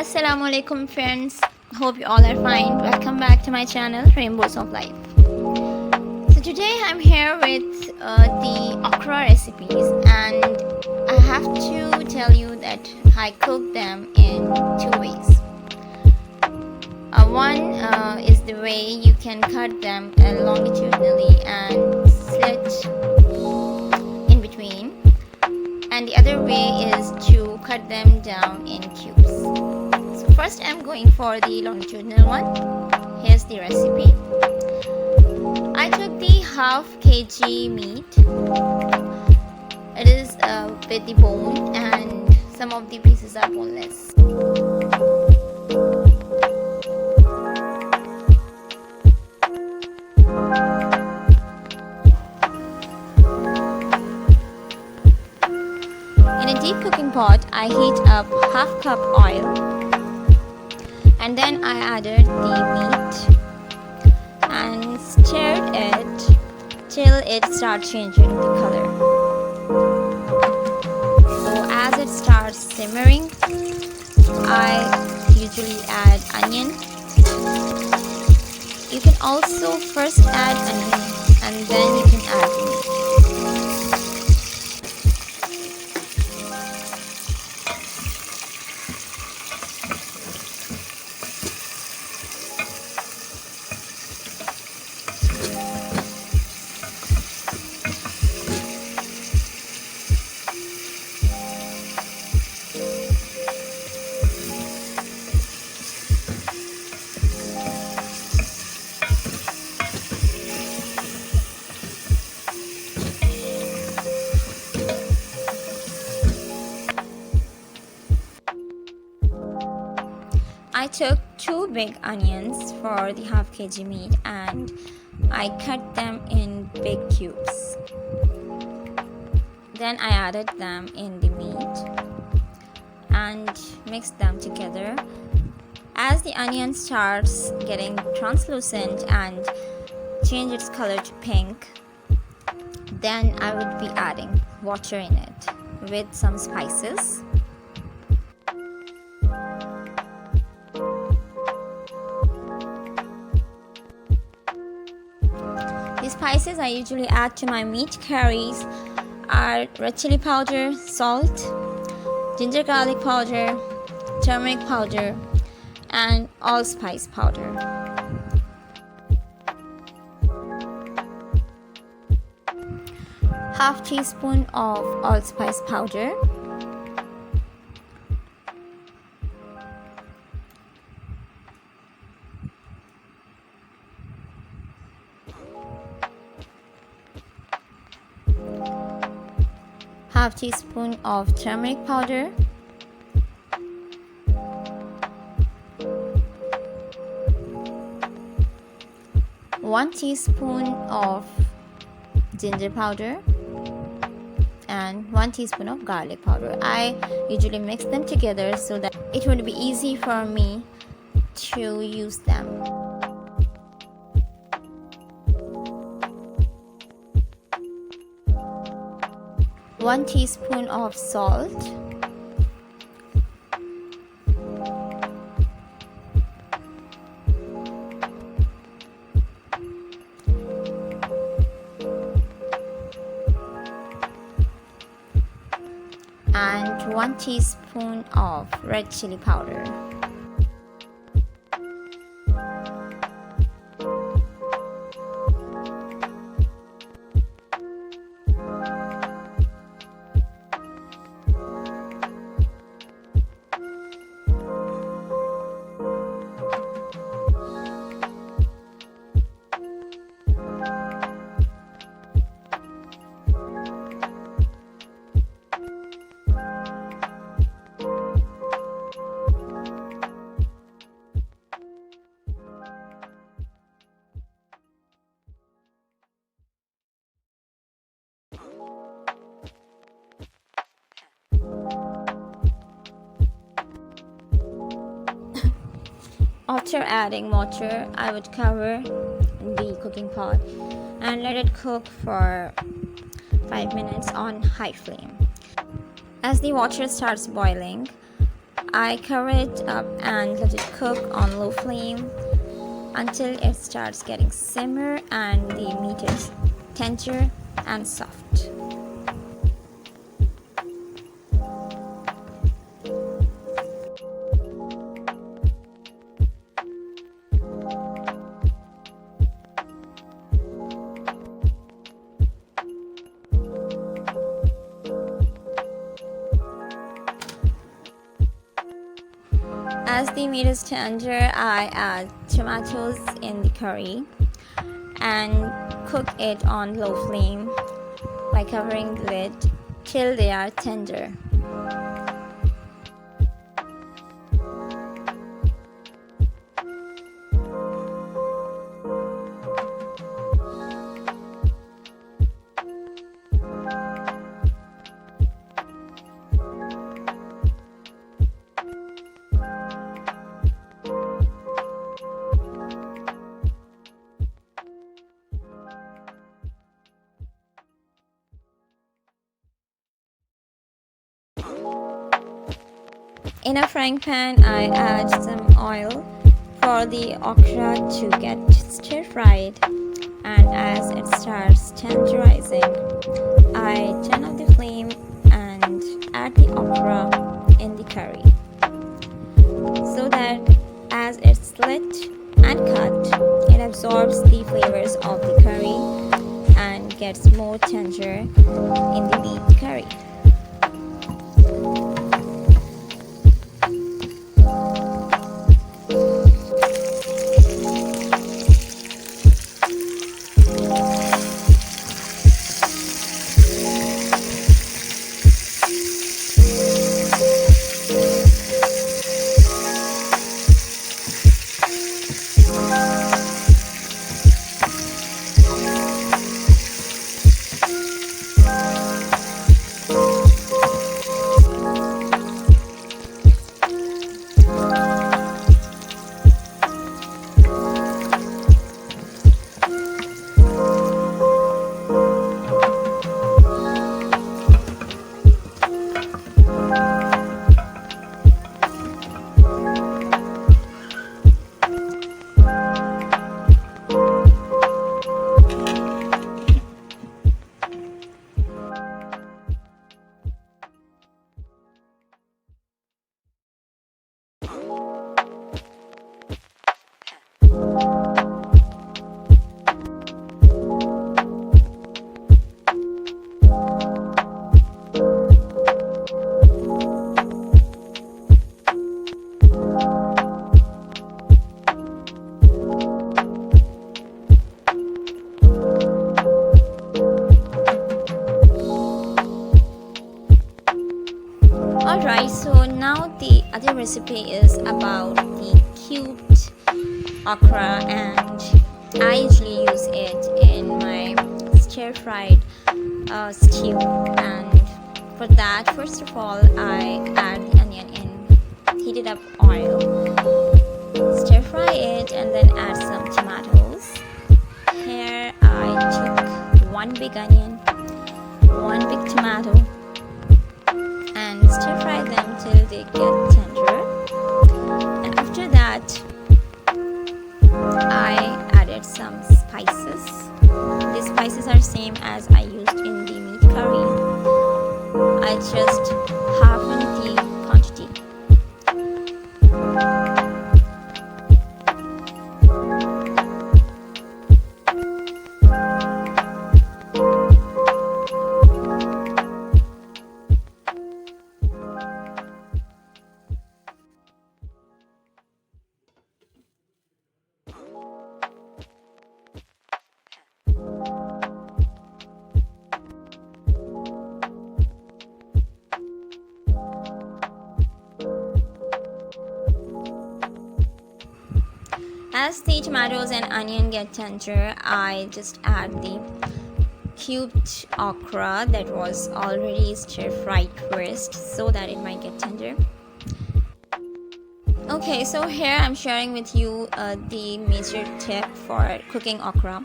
Assalamu alaikum friends, hope you all are fine. Welcome back to my channel Rainbows of Life. So today I'm here with the okra recipes, and I have to tell you that I cook them in two ways. One is the way you can cut them longitudinally and slit in between, and the other way is to cut them down in cubes. So first I'm going for the longitudinal one. Here's the recipe. I took the half kg meat. It is with the bone, and some of the pieces are boneless. In a deep cooking pot, I heat up half cup oil, and then I added the meat and stirred it till it starts changing the color. So as it starts simmering, I usually add onion. You can also first add onion and then you can add meat. I took 2 big onions for the half kg meat and I cut them in big cubes. Then I added them in the meat and mixed them together. As the onion starts getting translucent and change its color to pink, then I would be adding water in it with some spices. The spices I usually add to my meat curries are red chili powder, salt, ginger garlic powder, turmeric powder, and allspice powder. Half teaspoon of allspice powder, half teaspoon of turmeric powder, one teaspoon of ginger powder, and 1 teaspoon of garlic powder. I usually mix them together so that it would be easy for me to use them. One teaspoon of salt, and 1 teaspoon of red chili powder. After adding water, I would cover the cooking pot and let it cook for 5 minutes on high flame. As the water starts boiling, I cover it up and let it cook on low flame until it starts getting simmer and the meat is tender and soft. As the meat is tender, I add tomatoes in the curry and cook it on low flame by covering the lid till they are tender. In a frying pan, I add some oil for the okra to get stir fried, and as it starts tenderizing, I turn off the flame and add the okra in the curry so that as it's slit and cut, it absorbs the flavors of the curry and gets more tender in the meat curry. Alright, so now the other recipe is about the cubed okra, and I usually use it in my stir fried stew. And for that, first of all, I add the onion in heated up oil, stir fry it, and then add some tomatoes. Here I took one big onion, one big tomato, and stir fry them till they get tender. And after that, I added some spices. These spices are same as I used in the meat curry. I just halved the quantity. As the tomatoes and onion get tender, I just add the cubed okra that was already stir fried first so that it might get tender. Okay, so here I'm sharing with you the major tip for cooking okra.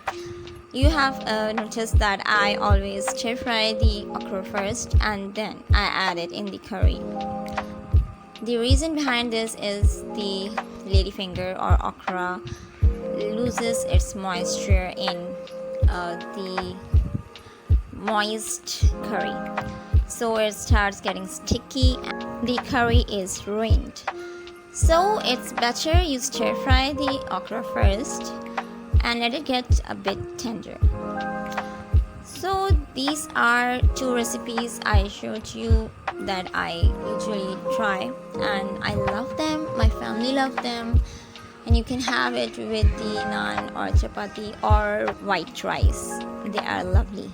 You have noticed that I always stir fry the okra first and then I add it in the curry. The reason behind this is the ladyfinger or okra loses its moisture in the moist curry, so it starts getting sticky and the curry is ruined. So it's better you stir fry the okra first and let it get a bit tender. So these are two recipes I showed you that I usually try and I love them, my family love them, and you can have it with the naan or chapati or white rice. They are lovely.